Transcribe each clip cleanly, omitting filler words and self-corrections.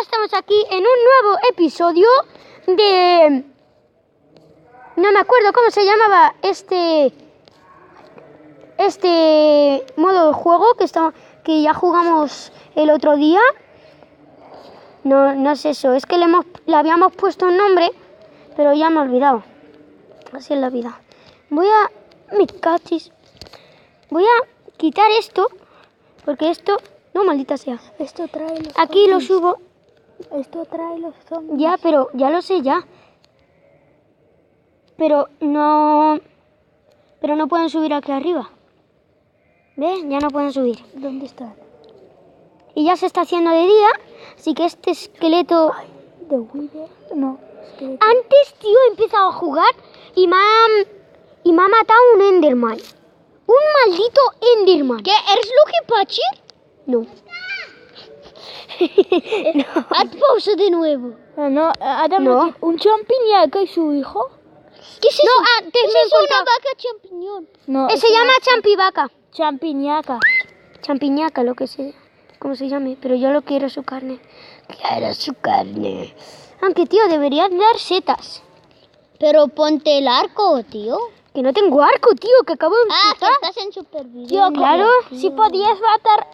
ya estamos aquí en un nuevo episodio de... No me acuerdo cómo se llamaba este modo de juego que ya jugamos el otro día. No es eso, es que le habíamos puesto un nombre, pero ya me he olvidado. Así es la vida. Voy a quitar esto, porque esto... No, maldita sea. Esto trae los Aquí lo zombies. subo. Esto trae los zombies. Ya, pero ya lo sé ya. Pero no pueden subir aquí arriba. ¿Ves? Ya no pueden subir. ¿Dónde están? Y ya se está haciendo de día, así que este esqueleto... ¿De Wither? No. Esqueleto. Antes, tío, he empezado a jugar y me ha matado un Enderman. Un maldito Enderman. ¿Qué? ¿Eres Lucky Patcher? No. Haz pausa de nuevo. No, Adam, No. ¿un champiñaca y su hijo? ¿Qué es eso? No, antes ¿Qué me es he eso? Una encontrado... vaca champiñón. No, Se llama champivaca. champiñaca. Champiñaca, como se llame, pero yo lo quiero su carne. Quiero su carne. Aunque, tío, deberías dar setas. Pero ponte el arco, tío. Que no tengo arco, tío, que acabo de Ah, que empezar. estás en supervivencia. Tío, claro. Si podías matar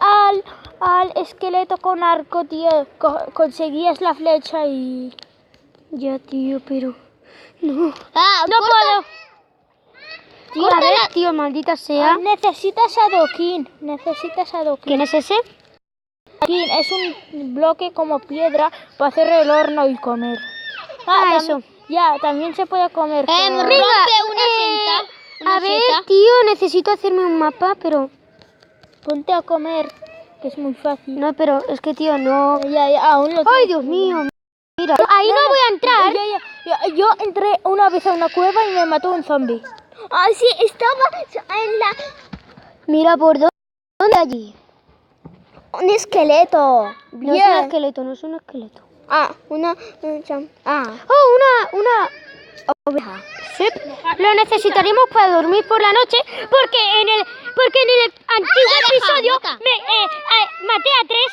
al esqueleto con arco, tío, conseguías la flecha y... Ya, tío, pero... No. Ah, No puedo. Tío, a ver, tío, maldita sea. Necesitas adoquín. ¿Quién es ese? Adoquín es un bloque como piedra para hacer el horno y comer. Eso. Ya, también se puede comer. Venga, rompe una seta. A ver, tío, necesito hacerme un mapa, pero... Ponte a comer, que es muy fácil. No, pero es que, tío, no... Ya, aún lo ¡Ay, Dios mío! Mira, ahí no voy a entrar. Yo entré una vez a una cueva y me mató un zombie. Ah, sí, estaba en la... Mira, ¿por dónde allí? Un esqueleto. No es un esqueleto, no es un esqueleto. Ah, ¡Oh, una oveja! Sí. Lo necesitaremos para dormir por la noche, porque en el antiguo episodio maté a tres...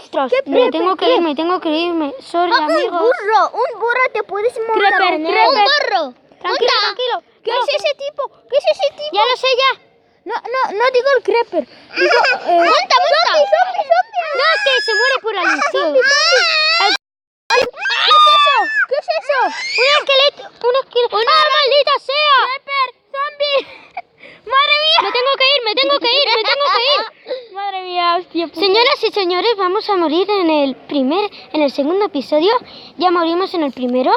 Ostras, me tengo que irme. Sorry, amigos. Un burro te puedes montar. Un burro. Tranquilo. ¿Qué es ese tipo? Ya lo sé, ya. No digo el creeper. Digo, monta. Zombie. No, que se muere por la luz, tío. ¿Qué es eso? Un esqueleto. ¡Ah, maldita sea! Creeper, zombie. Madre mía. Me tengo que ir. Madre mía, hostia. Puta. Señoras y señores, vamos a morir en el segundo episodio. Ya morimos en el primero.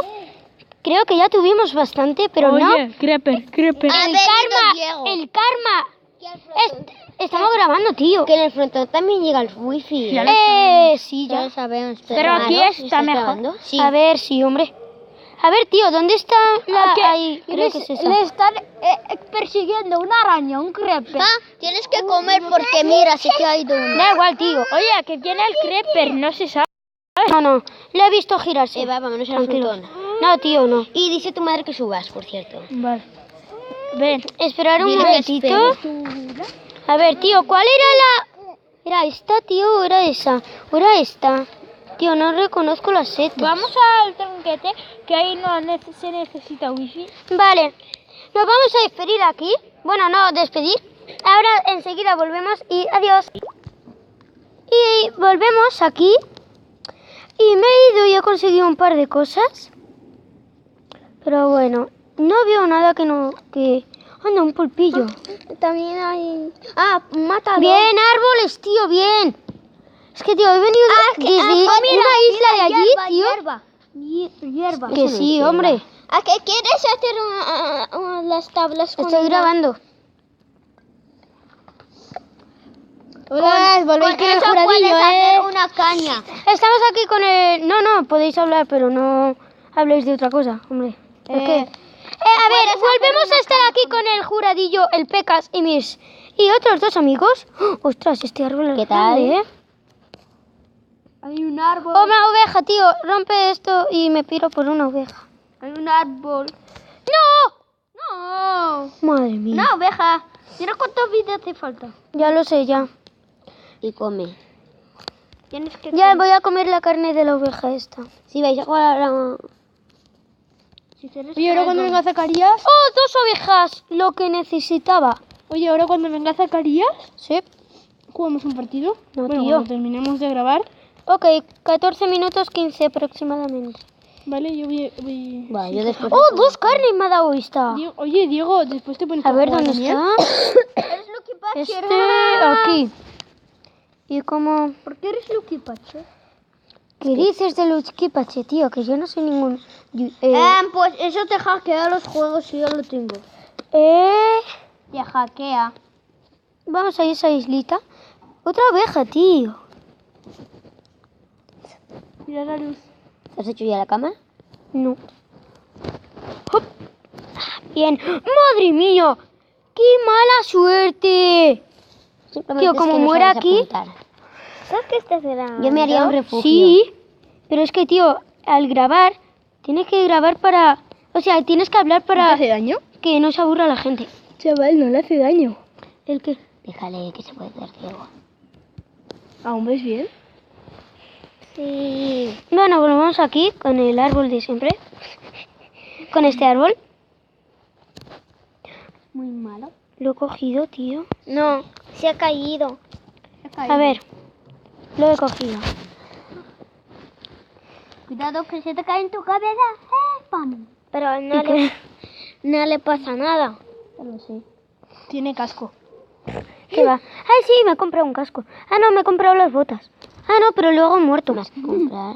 Creo que ya tuvimos bastante, pero no. Creeper. El karma. Estamos grabando, tío. Que en el frontón también llega el wifi. Sí, Ya ya. lo sabemos. Pero aquí está ¿Estás mejor. grabando? Sí. A ver, sí, hombre. A ver, tío, ¿dónde está la...? ¿Qué? Ahí, creo que es esa. Le están persiguiendo una araña, un creeper. Ah, tienes que comer porque mira, se te ha ido uno. Da igual, tío. Oye, que tiene el creeper, no se sabe. No. Le he visto girarse. Eva, vámonos al Tranquilos. frontón. No, tío, no. Y dice tu madre que subas, por cierto. Vale. Ven. Esperar un Dile que momentito. A ver, tío, ¿cuál era la...? ¿Era esta, tío, o era esa? ¿O era esta? Tío, no reconozco las setas. Vamos al tronquete, que ahí no se necesita wifi. Vale. Nos vamos a despedir aquí. Bueno, no, despedir. Ahora enseguida volvemos y adiós. Y volvemos aquí. Y me he ido y he conseguido un par de cosas. Pero bueno, no veo nada que no... Anda, un pulpillo. También hay... Ah, mátalo. Bien, árboles, tío, bien. Es que, tío, he venido desde una isla de allí, tío. Hierba. Que sí, hombre. ¿A qué quieres hacer las tablas con Estoy grabando. Volvéis con el juradillo, puedes hacer una caña. Estamos aquí con el... No, podéis hablar, pero no habléis de otra cosa, hombre. ¿Por qué? A ver, volvemos a estar aquí con el juradillo, el Pecas y otros dos amigos. ¡Oh! Ostras, este árbol es ¿Qué tal? grande, ¿eh? Hay un árbol. Oh, una oveja, tío. Rompe esto y me piro por una oveja. Hay un árbol. ¡No! Madre mía. Una oveja. Mira cuántos vídeos te falta. Ya lo sé, ya. Y come. Tienes que... Ya voy a comer la carne de la oveja esta. Si vais a jugar a la... Oye, ahora cuando venga Zacarías... ¡Oh, 2 ovejas! Lo que necesitaba. Oye, ahora cuando venga Zacarías, Sí. jugamos un partido. No, bueno, tío. cuando terminemos de grabar, Ok, 14 minutos 15 aproximadamente. vale, yo voy... Va, yo después... ¡Oh, 2 carnes me ha dado esta! Oye, Diego, después te pones A ver, jugar ¿dónde también. está? Eres Lucky Patcher. Aquí. ¿Y cómo...? ¿Por qué eres Lucky Patcher? ¿Qué dices de Lucky Pache, tío? Que yo no soy ningún... Pues eso te hackea los juegos y yo lo tengo. Te hackea. Vamos a esa islita. Otra oveja, tío. Mira la luz. ¿Te has hecho ya la cama? No. Hop. Bien. ¡Madre mía! ¡Qué mala suerte! Simplemente Tío, es como que no muera sabes aquí... apuntar. ¿Sabes qué estás grabando? Yo me haría un refugio. Sí, pero es que, tío, al grabar, tienes que grabar para... O sea, tienes que hablar ¿Te para hace daño? que no se aburra la gente. Chaval, no le hace daño. ¿El qué? Déjale que se puede hacer ciego. ¿Aún ves bien? Sí. Bueno, volvemos aquí con el árbol de siempre. Con este árbol. Muy malo. Lo he cogido, tío. No, se ha caído. A ver, lo he cogido. Cuidado que se te cae en tu cabeza. ¡Pam! Pero ¿Y qué? no le pasa nada. No sé. Tiene casco. ¿Qué va? Ay, sí, me he comprado un casco. Ah, no, me he comprado las botas. Ah, no, pero luego muerto. Más que comprar.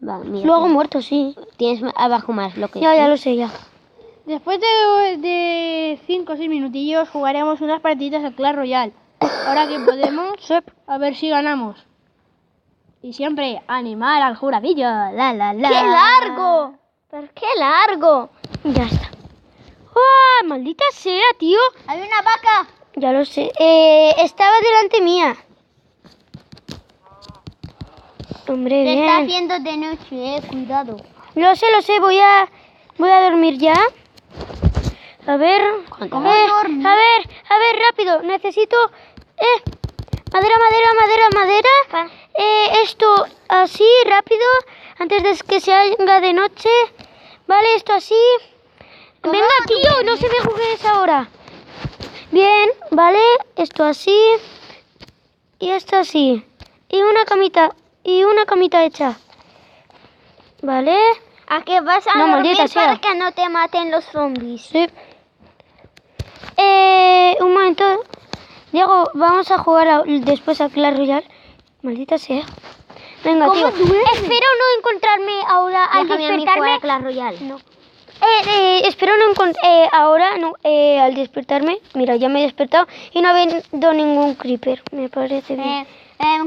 Va, mira. Luego muerto, sí. Tienes abajo más lo que... Ya lo sé, ya. Después de 5 o 6 minutillos jugaremos unas partiditas al Clash Royale. Ahora que podemos, a ver si ganamos. Y siempre animar al juradillo. La, la, la. ¡Qué largo! ¿Pero qué largo? Ya está. ¡Ah, maldita sea, tío! Hay una vaca. Ya lo sé. Estaba delante mía. Hombre, Te está bien. haciendo de noche, cuidado. Lo sé. Voy a dormir ya. A ver. ¿Cómo dormir? A ver, rápido. Necesito... madera. Esto así, rápido. Antes de que se haga de noche. Vale, esto así. Venga, tío, no se me jugues ahora. Bien, vale. Esto así. Y esto así. Y una camita hecha. Vale. ¿A qué vas a No, dormir maldita sea. para que no te maten los zombies? Sí. Un momento. Diego, vamos a jugar después a Clash Royale. Maldita sea. Venga, tío. Espero no encontrarme ahora al Déjame a mí jugar despertarme. a Clash Royale. No. Espero no ahora, no, al despertarme. Mira, ya me he despertado y no ha habido ningún creeper. Me parece bien.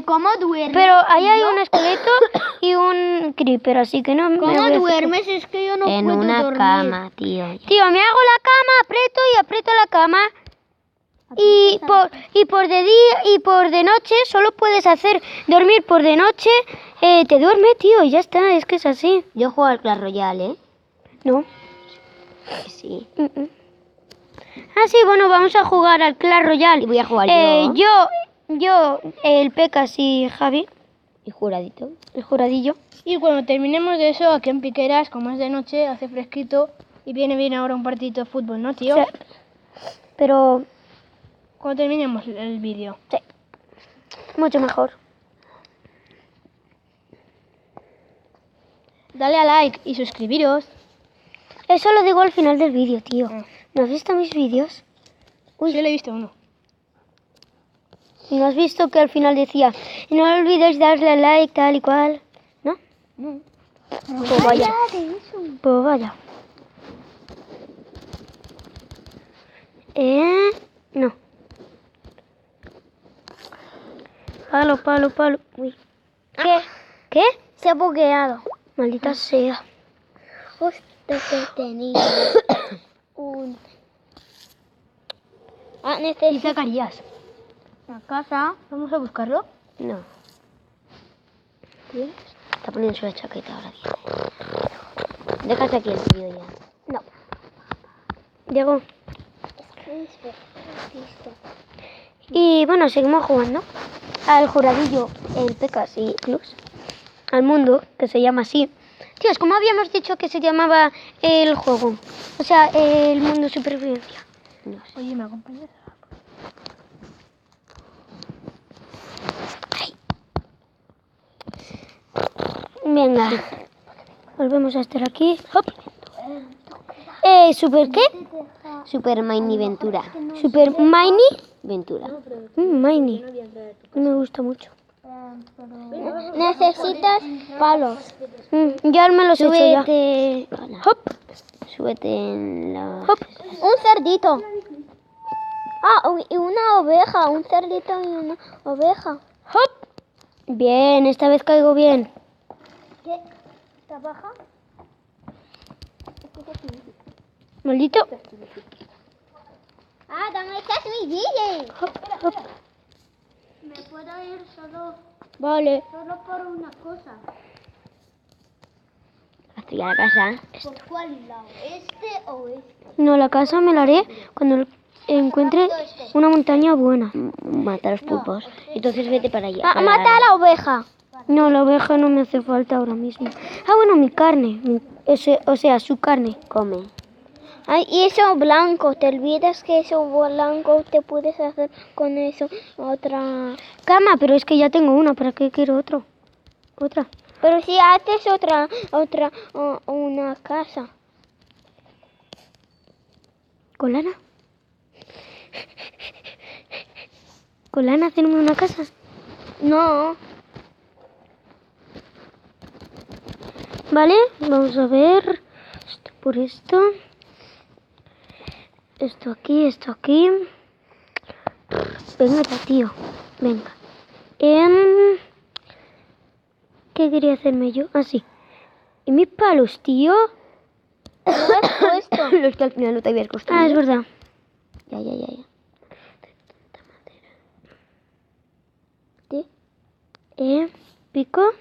¿Cómo duermes? Pero ahí hay un esqueleto y un creeper, así que no me voy a ¿Cómo hacer- duermes? Es que yo no en puedo una dormir. cama, tío. Tío, me hago la cama, aprieto la cama. Y por de día y por de noche solo puedes hacer dormir por de noche. Te duerme, tío, y ya está, es que es así. Yo juego al Clash Royale, ¿eh? No. Sí. Ah, sí, bueno, vamos a jugar al Clash Royale. Y voy a jugar Yo, el Pecas y Javi, Y juradito. el juradillo. Y cuando terminemos de eso, aquí en Piqueras, como es de noche, hace fresquito y viene bien ahora un partidito de fútbol, ¿no, tío? Sí. Pero Cuando terminemos el vídeo. sí, mucho mejor. Dale a like y suscribiros. Eso lo digo al final del vídeo, tío. ¿No has visto mis vídeos? Uy, yo le he visto uno. ¿No has visto que al final decía, y no olvides darle a like, tal y cual? ¿No? No. Pues vaya. Pues vaya. No. Palo. Uy. ¿Qué? Se ha bugueado. Maldita sea. Justo que tenía un... Ah, Y necesito... Zacarías. La casa. ¿Vamos a buscarlo? No. Está poniendo su chaqueta ahora. Déjate aquí el vídeo ya. No. Diego. Y bueno, seguimos jugando. al juradillo, el Pecas y Plus, al mundo, que se llama así. Tíos, ¿cómo habíamos dicho que se llamaba el juego? O sea, el mundo supervivencia. No sé. Oye, ¿me acompañas? Venga, volvemos a estar aquí. Hop. ¿Super qué? Super Mini Ventura. Super Mini. Ventura. Mini. Me gusta mucho. Necesitas palos. Ya me los he hecho ya. Súbete. Hola. Hop. Súbete en la... Hop. Un cerdito. Ah, y una oveja. Un cerdito y una oveja. Hop. Bien, esta vez caigo bien. ¿Qué? ¿Está baja? Maldito. Ah, ¿dónde está mi DJ? Hop, hop. Me puedo ir solo Vale. por una cosa. Hacia la casa. ¿Por cuál lado? ¿Este o este? No, la casa me la haré cuando encuentre una montaña buena. Mata a los pulpos. Entonces vete para allá. Mata a la oveja. No, la oveja no me hace falta ahora mismo. Ah, bueno, mi carne. O sea, su carne. Come. Ay, y eso blanco, te olvidas que eso blanco te puedes hacer con eso otra. Cama, pero es que ya tengo una. ¿Para qué quiero otro? Otra. Pero si haces una casa. ¿Con lana? ¿Con lana hacemos una casa? No, Vale, vamos a ver. Esto por esto. Esto aquí, esto aquí. Venga ya, tío. Venga. ¿Qué quería hacerme yo? Ah, sí. ¿Y mis palos, tío? no has puesto. Los que al final no te habías construido. Ah, es verdad. Ya. Pico.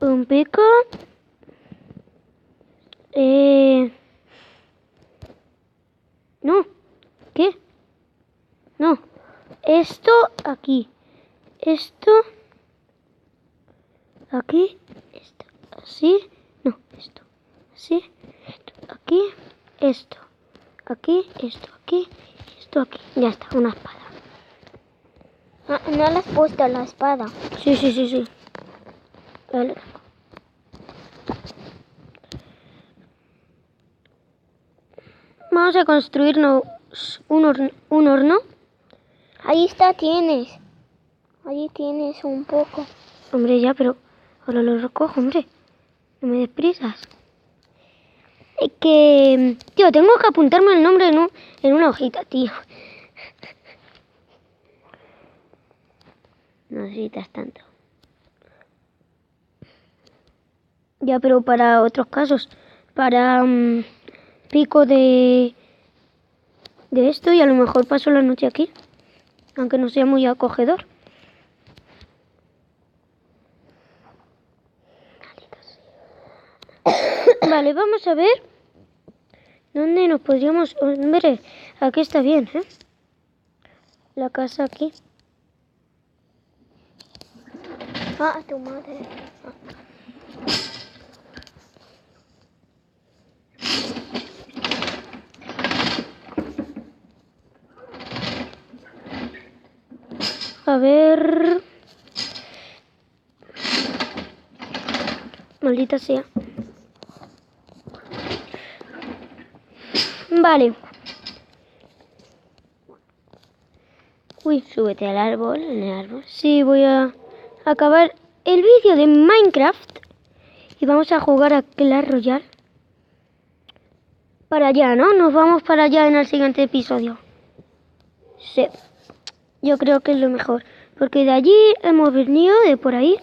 Un pico. No. ¿Qué? No. Esto aquí. Esto. Aquí. Esto. Así. No. Esto. Así. Esto. Aquí. Esto. Aquí. Esto. Aquí. Esto aquí. Ya está. Una espada. Ah, no le has puesto la espada. Sí. Vale. Vamos a construirnos un horno. Ahí está, tienes. Ahí tienes un poco. Hombre, ya, pero ahora lo recojo, hombre. No me des prisas. Tío, tengo que apuntarme el nombre en una hojita, tío. No necesitas tanto. Ya, pero para otros casos. Para pico de esto y a lo mejor paso la noche aquí. Aunque no sea muy acogedor. Vale, vamos a ver. ¿Dónde nos podríamos...? Hombre, aquí está bien, ¿eh? La casa aquí. Ah, tu madre. A ver... Maldita sea. Vale. Uy, Súbete al árbol, en el árbol. sí, voy a acabar el vídeo de Minecraft. Y vamos a jugar a Clash Royale. Para allá, ¿no? Nos vamos para allá en el siguiente episodio. Sí. Yo creo que es lo mejor. Porque de allí hemos venido, de por ahí.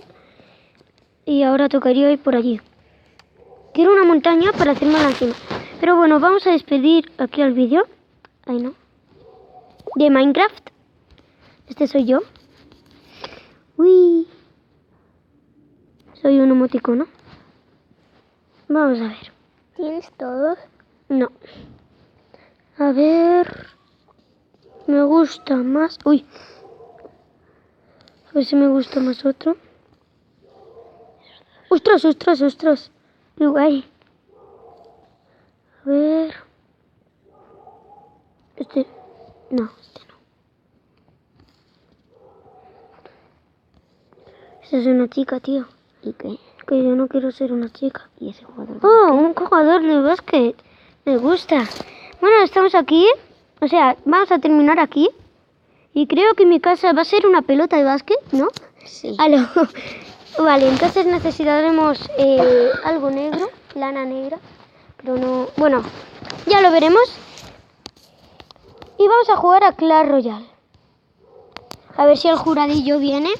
Y ahora tocaría ir por allí. Quiero una montaña para hacerme la encima. Pero bueno, vamos a despedir aquí el vídeo. Ahí no. De Minecraft. Este soy yo. Uy. Soy un emoticono. Vamos a ver. ¿Tienes todos? No. A ver. me gusta más. Uy. A ver si me gusta más otro. ¡Ostras, ostras, ostras! ¡Qué guay! A ver. Este. No, este no. Esta es una chica, tío. ¿Y qué? Que yo no quiero ser una chica. ¿Y ese jugador? ¡Oh, un jugador de básquet! Me gusta. Bueno, estamos aquí. O sea, vamos a terminar aquí. Y creo que mi casa va a ser una pelota de básquet, ¿no? Sí. Aló. Vale, entonces necesitaremos algo negro, lana negra. Pero no... Bueno, ya lo veremos. Y vamos a jugar a Clash Royale. A ver si el juradillo viene.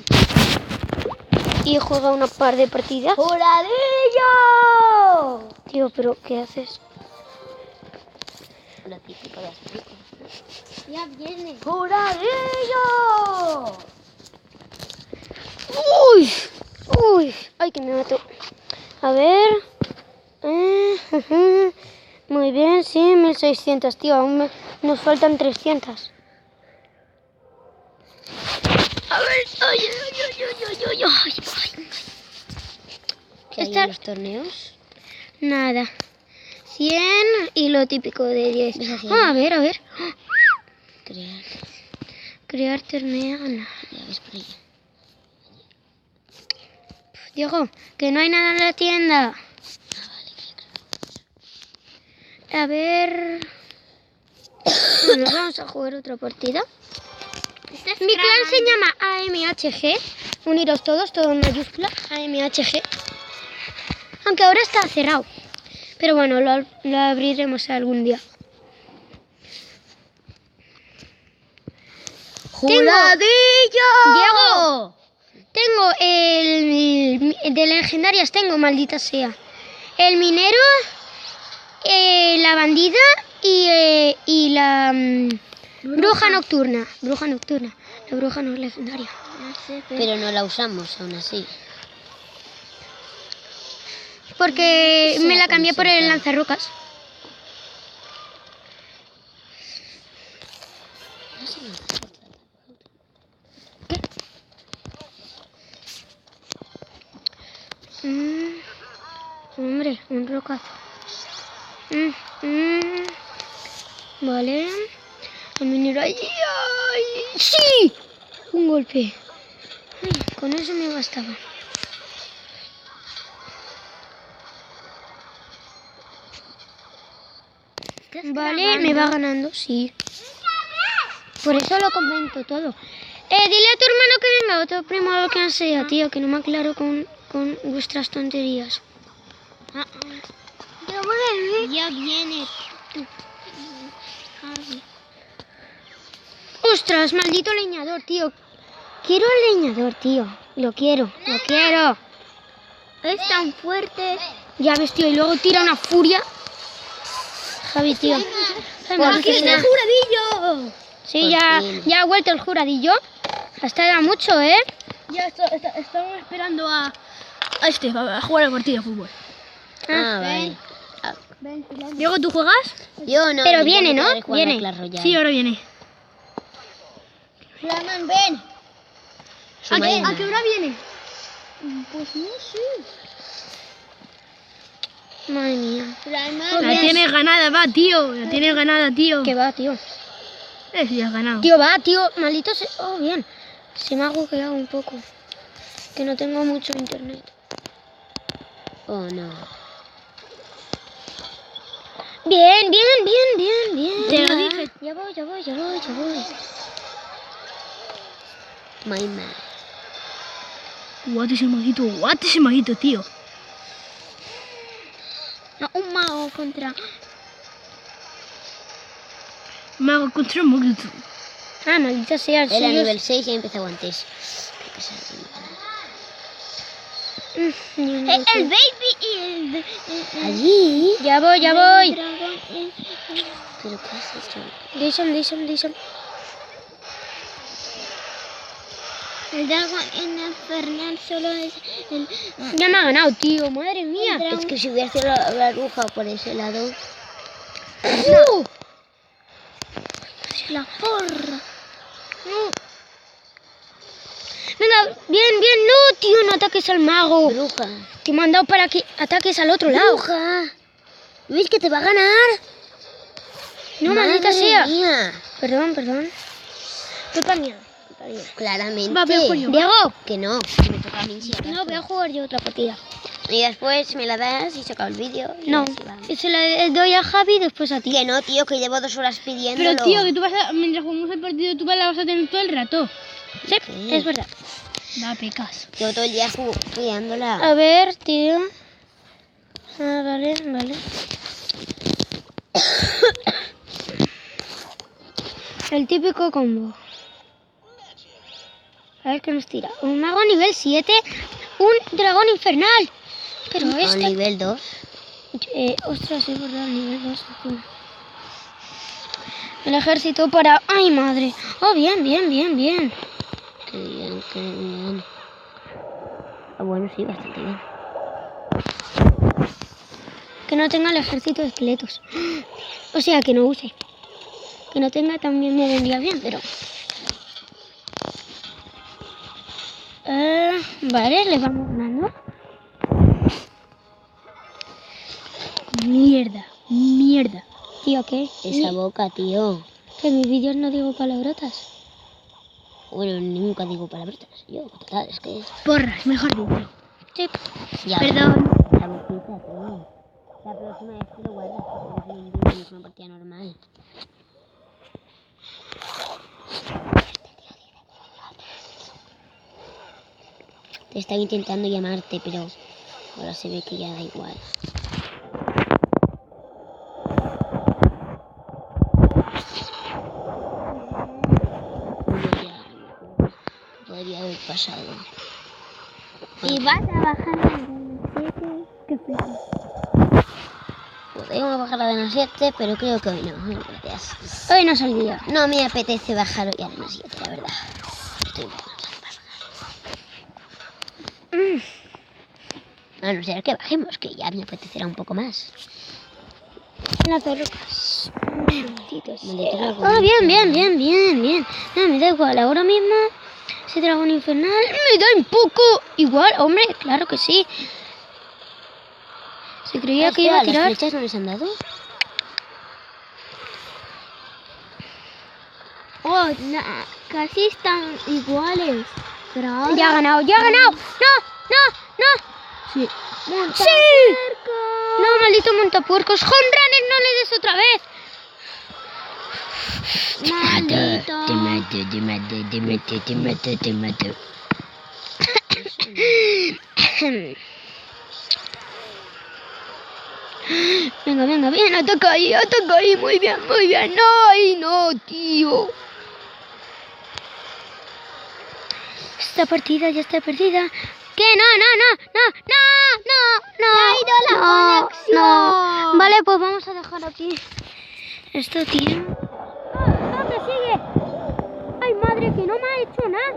Y juega una par de partidas. ¡Juradillo! Tío, pero ¿qué haces? Lo típico de las películas. Ya viene. ¡Juradillo! ¡Uy! ¡Uy! ¡Ay, que me mato! A ver... Muy bien, sí, 1600, tío. Aún nos faltan 300. A ver... ¡Ay, ay, ay, ay, ay, ay, ay! ¿Qué hay Esta- en los torneos? Nada. 100 y lo típico de 10. ¿Ves así? Ah, a ver, a ver. Crear. Crear torneo. No. Ya ves por ahí. Diego, que no hay nada en la tienda. A ver... Bueno, vamos a jugar otra partida. Mi clan se llama AMHG. Uniros todos, todo en mayúscula. AMHG. Aunque ahora está cerrado. Pero bueno, lo abriremos algún día. Diego, tengo de legendarias tengo, maldita sea. El minero, la bandida y la bruja nocturna. Bruja nocturna. La bruja no es legendaria. Pero no la usamos aún así. Porque Se me la la cambié por el conserva. lanzarrocas. Hombre, un rocazo. Vale. El minero allí. ¡Ay! ¡Sí! Un golpe. Ay, con eso me bastaba. Vale, me va ganando, sí. Por eso lo comento todo. Dile a tu hermano que venga, otro primo o lo que sea, tío, que no me aclaro con vuestras tonterías. Ya viene. ¡Ostras, maldito leñador, tío! Quiero el leñador, tío. Lo quiero, lo quiero. Es tan fuerte. Ya ves, tío, y luego tira una furia. Javi, tío. ¿Por qué no? juradillo! Sí, Por ya, fin. ya ha vuelto el juradillo. Hasta era mucho, ¿eh? Ya estamos esperando a jugar el partido de fútbol. Ah, vale. Ah, Diego, ¿tú juegas? yo no. Pero yo viene, me ¿no? quedaré jugando a Viene. Clash Royale. Sí, ahora viene. Flaman, ven. Sumaima. ¿A qué hora viene? Pues no sé. Madre mía. La tienes ganada, va, tío. La tienes ganada, tío. ¿Qué va, tío? Sí, has ganado. Tío, va, tío. Maldito se... Oh, bien. Se me ha bugueado un poco. Que no tengo mucho internet. Oh, no. Bien, bien, bien, bien, bien. Te lo dije. Ya voy, ya voy, ya voy, ya voy. Maima. Guate ese maguito, tío. No, un mago contra... Mago contra maguito. Ah, maldita sea. El Era suyo nivel 6 y he empezado antes. Creo que será el nivel. El baby y el... Allí. Ya voy, ya voy. ¿Pero qué has hecho? Deixa'm. El dragón infernal solo es el... Ya me ha ganado, tío. Madre mía. Es que si hubiera sido la bruja por ese lado. la porra. No. Venga, bien, no, tío, no ataques al mago. Bruja. Te he mandado para que ataques al otro lado. Bruja. ¿Ves que te va a ganar? No, maldita Madre sea. mía. Perdón. Culpa mía. Claramente. Va, voy a jugar yo. Diego. Que no, que me toca a mí si No, voy a jugar yo otra partida. Y después me la das y se acaba el vídeo. y No, así va. y se la doy a Javi y después a ti. Que no, tío, que llevo 2 horas pidiéndolo. Pero tío, que tú vas a, mientras jugamos el partido, tú la vas a tener todo el rato. Sí, Sí. es verdad. Va, pecas. Yo todo el día pidiéndola. A ver, tío. Ah, vale. El típico combo. A ver qué nos tira. Un mago nivel 7. Un dragón infernal. Pero A este... nivel 2. Ostras, es verdad, nivel 2 encima. El ejército para... ¡Ay, madre! Oh, bien. Qué bien. Ah, bueno, sí, bastante bien. Que no tenga el ejército de esqueletos. O sea, que no use. Que no tenga también me vendría bien, pero... vale, le vamos ganando. Mierda. Tío, ¿qué? Esa boca, tío. Que en mis vídeos no digo palabrotas. Bueno, nunca digo palabrotas. Yo, total, es que... Porras, mejor dicho. Sí. Ya, Perdón. la boquita, tío. La próxima vez que lo guardas, porque es un vídeo y es una partida normal. Te estaba intentando llamarte, pero ahora se ve que ya da igual. Podría haber pasado. Y vas a bajar a nivel 7. ¿Qué flipas? Podemos bajar a Arena 7, pero creo que hoy no. Gracias. Hoy no es el día. No me apetece bajar hoy a Arena 7, la verdad. Estoy un poco cansado para bajar. A no ser que bajemos, que ya me apetecerá un poco más. Las rocas. Malditos. Maldito dragón. Ah, bien. No, me da igual. Ahora mismo, ese dragón infernal me da un poco igual. Hombre, claro que sí. Se creía que iba a ¿Las tirar. flechas no les han dado? Oh, casi están iguales. Pero ya ha ganado. No. Sí. ¡Sí! No, maldito montapuercos. Honranes, no le des otra vez. Maldito. Te mato. Venga, bien, ataca ahí, muy bien. Ay, no, tío. Esta partida ya está perdida. ¿Qué? No. ha ido la conexión. Vale, pues vamos a dejar aquí esto, tío. No, que sigue. Ay, madre, que no me ha hecho nada.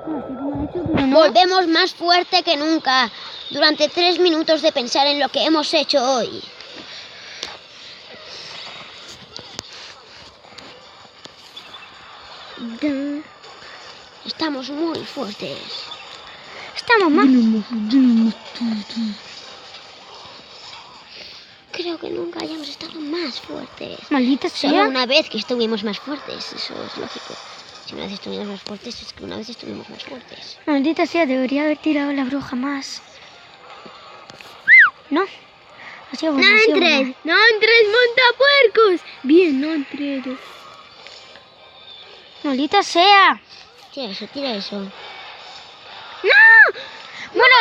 No, sí que me ha hecho, pero no. Volvemos más fuerte que nunca. Durante 3 minutos de pensar en lo que hemos hecho hoy. Estamos muy fuertes. Estamos mal. Creo que nunca hayamos estado más fuertes. Maldita Solo sea. una vez que estuvimos más fuertes, eso es lógico. Si una vez estuvimos más fuertes, es que una vez estuvimos más fuertes. Maldita sea, debería haber tirado la bruja más. No. Ha sido bueno, ha sido bueno. No entres, montapuercos. Bien, no entres. Maldita sea. Tira eso. ¡No! Bueno,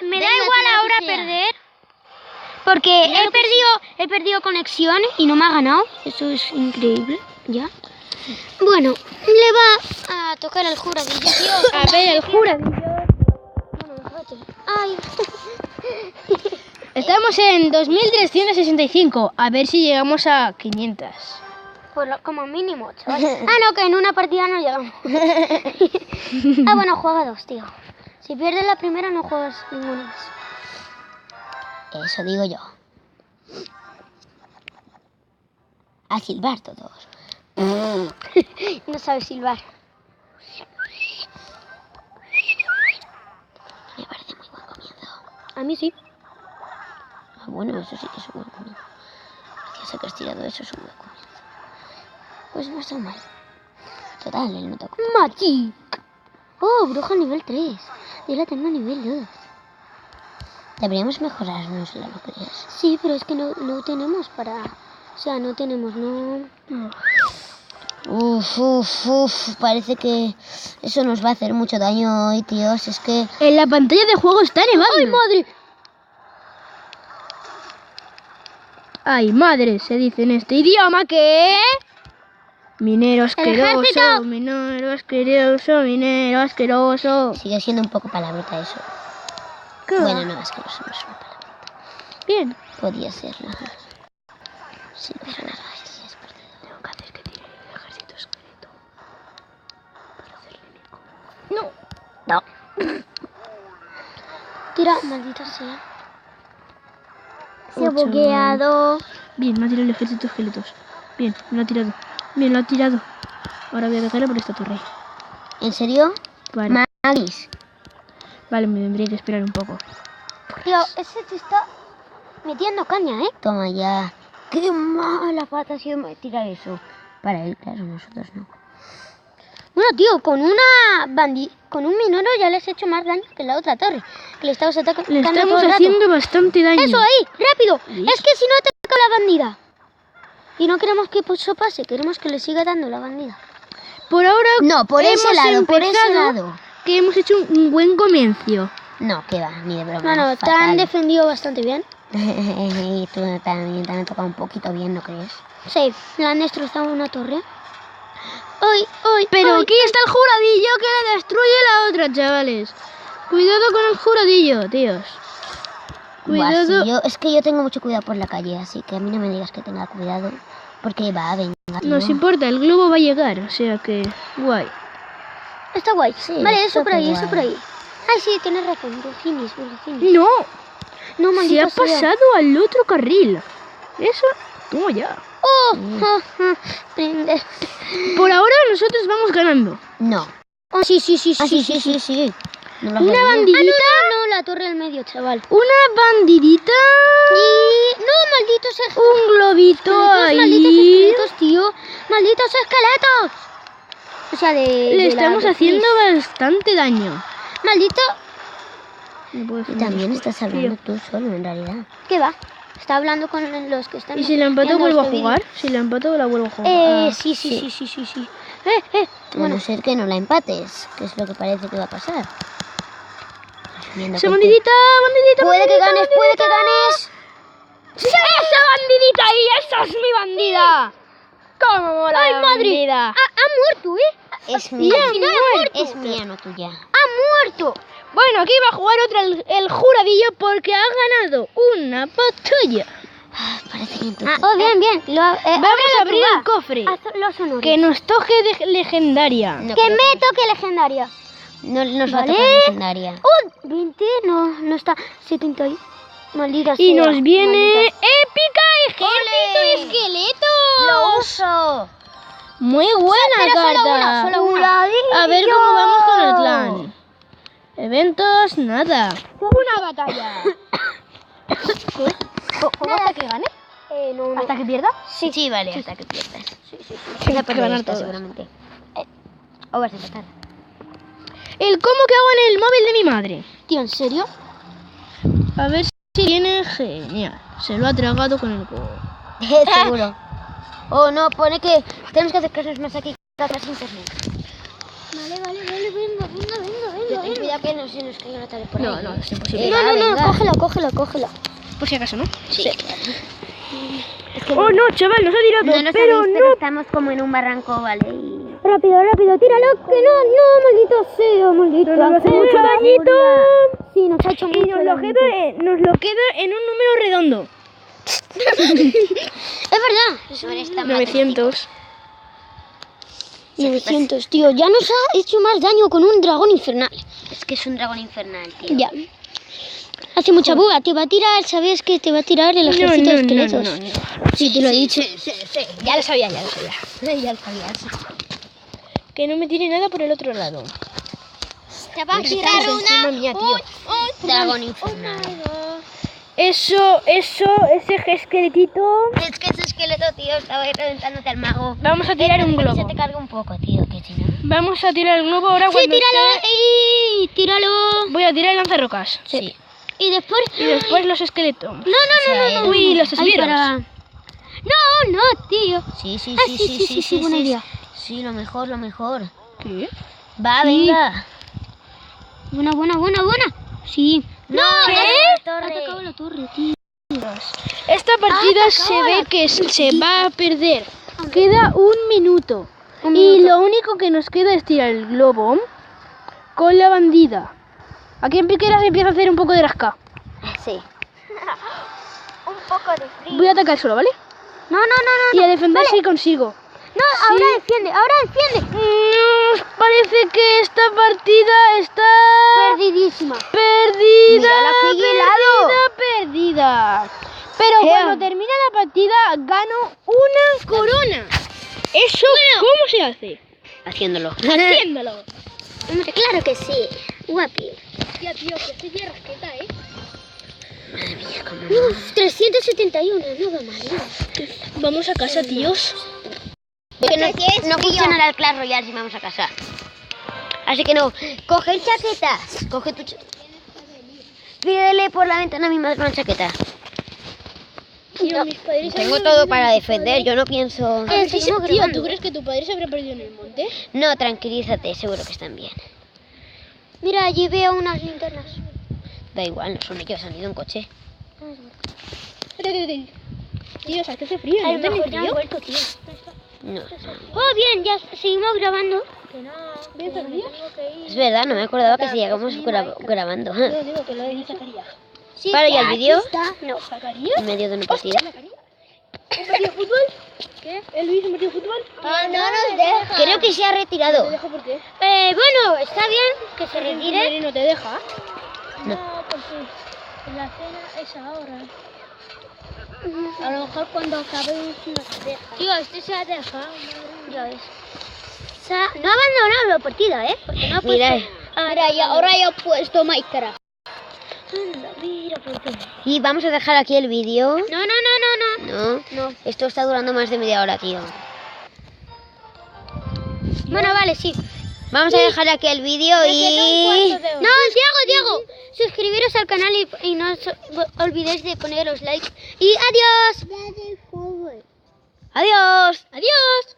me da Venga, igual tira lo ahora que sea. perder. Porque Tira lo que he perdido conexión y no me ha ganado. Eso es increíble. ¿Ya? Bueno, le va a tocar al juradillo, tío. A ver, el juradillo. Ay. Estamos en 2365. A ver si llegamos a 500. Pues como mínimo, chaval. No, que en una partida no llegamos. Bueno, juega 2, tío. Si pierdes la primera, no juegas ninguna más. Eso digo yo. A silbar todos. No sabe silbar. Me parece muy buen comienzo. A mí sí. Ah, bueno, eso sí que es un buen comienzo. Gracias a que has tirado eso, es un buen comienzo. Pues no está mal. Total, él no tocó. Magic. Oh, bruja nivel 3. Yo la tengo a nivel 2. Deberíamos mejorarnos, ¿no crees? Sí, pero es que no tenemos para... O sea, no tenemos, no... Uf, parece que eso nos va a hacer mucho daño hoy, tíos. Es que... En la pantalla de juego está nevando. ¡Ay, madre! Ay, madre, se dice en este idioma que... Minero asqueroso, ejército. minero asqueroso, minero asqueroso. Sigue siendo un poco palabrota eso. ¿Qué va? Bueno, no, es que no es una palabra. Bien. Podía serlo. Si no fuera así, es perdido. Tengo que hacer que tire el ejército esqueleto. Para hacerle eco. No. Tira, maldito sea. Se ha Ocho. bugueado. Bien, me ha tirado el ejército esqueletos. Bien, me lo ha tirado. Bien, lo ha tirado. Ahora voy a pegarle por esta torre. ¿En serio? Vale. Magis. Vale, me tendría que esperar un poco. Tío, ese te está metiendo caña, ¿eh? Toma ya. Qué mala pata ha sido tirar eso. Para él, claro, nosotros no. Bueno, tío, con un minero ya le has hecho más daño que la otra torre. Que le estamos atacando Le todo estamos el rato. haciendo bastante daño. ¡Eso, ahí! ¡Rápido! ¿Listo? Es que si no ataca la bandida. Y no queremos que eso pase, queremos que le siga dando la bandida. Por ahora No, por ese hemos lado, por ese empezado lado. que hemos hecho un buen comienzo. No, que va, ni de broma. No, no, te fatal. han defendido bastante bien. Y tú también te han tocado un poquito bien, ¿no crees? Sí, le han destrozado una torre. ¡Ay! Pero ay, aquí está el juradillo que le destruye la otra, chavales. Cuidado con el juradillo, tíos. Buah, Cuidado. sí, es que yo tengo mucho cuidado por la calle, así que a mí no me digas que tenga cuidado. Porque va, venga. No tío. nos importa, el globo va a llegar, o sea que... Guay. Está guay. Sí, Vale, está eso por ahí, guay. eso por ahí. Ay, sí, tienes razón. Virginis. No, No, se maldito ha sea. pasado al otro carril. Eso, toma ya. ¡Oh! Prende. Por ahora nosotros vamos ganando. No. Oh, sí. Ah, sí. No lo Una sabía. bandidita, No, la torre del medio, chaval. una bandidita, Y... No, malditos esqueletos. un globito Malditos ahí. esqueletos, tío. Malditos esqueletos. O sea, Le estamos haciendo bastante daño. Maldito... No puedo Y defender también esto, estás hablando tú solo, en realidad. ¿Qué va? Está hablando con los que están... ¿Y si la empato viendo vuelvo a este jugar? vídeo. Si la empato la vuelvo a jugar. Sí. A Bueno, no ser que no la empates, que es lo que parece que va a pasar. Asumiendo Esa que bandidita, bandidita. puede que bandidita, ganes, puede que ganes. ¡Sí! ¡Esa bandidita ahí! ¡Esa es mi bandida! ¿Cómo mola ¡Ay, la madre! bandida? Ha muerto, ¿eh? Es mía. al final ha muerto. Es mía, no tuya. ¡Ha muerto! Bueno, aquí va a jugar otra el juradillo porque ha ganado una batalla. Parece que entonces... Bien. Vamos a abrir el cofre. Haz los honores. Que nos toque de legendaria. No Que creo me toque legendaria. No nos va a Vale. tocar legendaria. 20, no está. 70 ahí. Maldita sea. Y nos viene maldita. épica ejército ¡Ole! esqueleto. ¡Lo uso! Muy buena Pero carta. solo una. A ver cómo vamos con el clan. Eventos, nada. Una batalla. ¿Cómo hasta que gane? No. ¿Hasta que pierda? Sí, vale, hasta que pierdas. Sí, Vas a perder ganar esta, todas. seguramente. O vas a empatar. El cómo que hago en el móvil de mi madre. Tío, ¿en serio? A ver si viene genial. Se lo ha tragado con el codo. Seguro. Oh, no, pone que tenemos que acercarnos más aquí que atrás internet. Vale, venga. Pero ten cuidado que no se nos caiga la tablet por No, ahí. no, es imposible. Va, venga. Cógela. Por si acaso, ¿no? Sí, claro. Es que Oh, no, chaval, nos ha tirado. no nos pero habéis, no. pero estamos como en un barranco, ¿vale? Y... Rápido, tíralo, que no, maldito sea, maldito. Nos hace mucho dañito. Sí, nos ha hecho mucho Y nos lo queda en un número redondo. Es verdad. Sobre esta 900. 900, tío, ya nos ha hecho más daño con un dragón infernal. Es que es un dragón infernal, tío. Ya. Hace mucha buga, te va a tirar, ¿sabes que te va a tirar el ejército de esqueletos? Sí, te lo he dicho. Sí. Ya lo sabía. Ya lo sabía. Sí. Que no me tire nada por el otro lado. Te va a Estás tirar encima mía, tío. Dragón infernal. Eso, ese esqueletito. Es que ese esqueleto, tío, estaba ahí reventándote al mago. Vamos a tirar un Se globo. te carga un poco, tío, que si no. Vamos a tirar el globo ahora Sí, cuando tíralo. esté- ¡Ey! Tíralo. Voy a tirar el lanzarrocas. Sí. Y después... Y después los esqueletos. No. Uy, los Ahí esbirros. para- No, tío. Sí, Sí, buena idea. Sí, lo mejor. ¿Qué? Va, Sí. venga. Buena. Sí. No, ¿Qué? Ha atacado la torre, tío. Esta partida se ve que se va a perder. Queda un minuto. Y lo único que nos queda es tirar el globo con la bandida. Aquí en Piqueras empieza a hacer un poco de rasca. Sí. Un poco de frío. Voy a atacar solo, ¿vale? No. Y a defender si consigo. No, ahora defiende. Parece que esta partida está Perdidísima. perdida. Mírala, qué Perdida. Pero cuando termina la partida gano una corona. ¿Eso cómo se hace? Haciéndolo. Haciéndolo. Hombre, claro que sí. Guapi. Ya, tío, que estoy de rasqueta, ¿eh? Madre mía, cómo no. Uf, 371, no va mal. Vamos a casa, tíos. Que no funcionará el Clash Royale si vamos a casa. Así que no. Coge chaquetas. Coge tu chaqueta. Pídele por la ventana a mi madre una chaqueta. Tío, mis padres Tengo todo para defender, yo no pienso... Tío, ¿tú crees que tu padre se habrá perdido en el monte? No, tranquilízate, seguro que están bien. Mira, allí veo unas linternas. Da igual, no son ellos, han ido en coche. Tío, ¿sabes que hace frío? A ¿No lo tenéis mejor ya han frío? vuelto, tío. No, Oh, bien, ya seguimos grabando. ¿Bien, Zacarías? es verdad, no me acordaba que seguíamos grabando. Yo digo que lo he dicho Zacarías. Sí, ¿Para ya el vídeo? No. ¿Zacarías? En medio de una partida. ¿Un partido de fútbol? ¿Qué? ¿El Luis un partido de fútbol? Ah, no nos deja. Creo que se ha retirado. ¿Te dejo por qué? Bueno, está bien que se ¿El retire. submarino no te deja? No. porque la cena es ahora. A lo mejor cuando acabemos nos deja. Tío, este se ha dejado. Ya ves. No ha abandonado la partida, ¿eh? Porque no ha puesto... Mira, Mira, y ahora ya he puesto Minecraft. Mira, por qué. y vamos a dejar aquí el vídeo. No. No, esto está durando más de media hora, tío. Bueno, vale, sí. Vamos a dejar aquí el vídeo y... No, Diego. Suscribiros al canal y no os olvidéis de poner los likes. Y adiós. ¡Adiós! Adiós.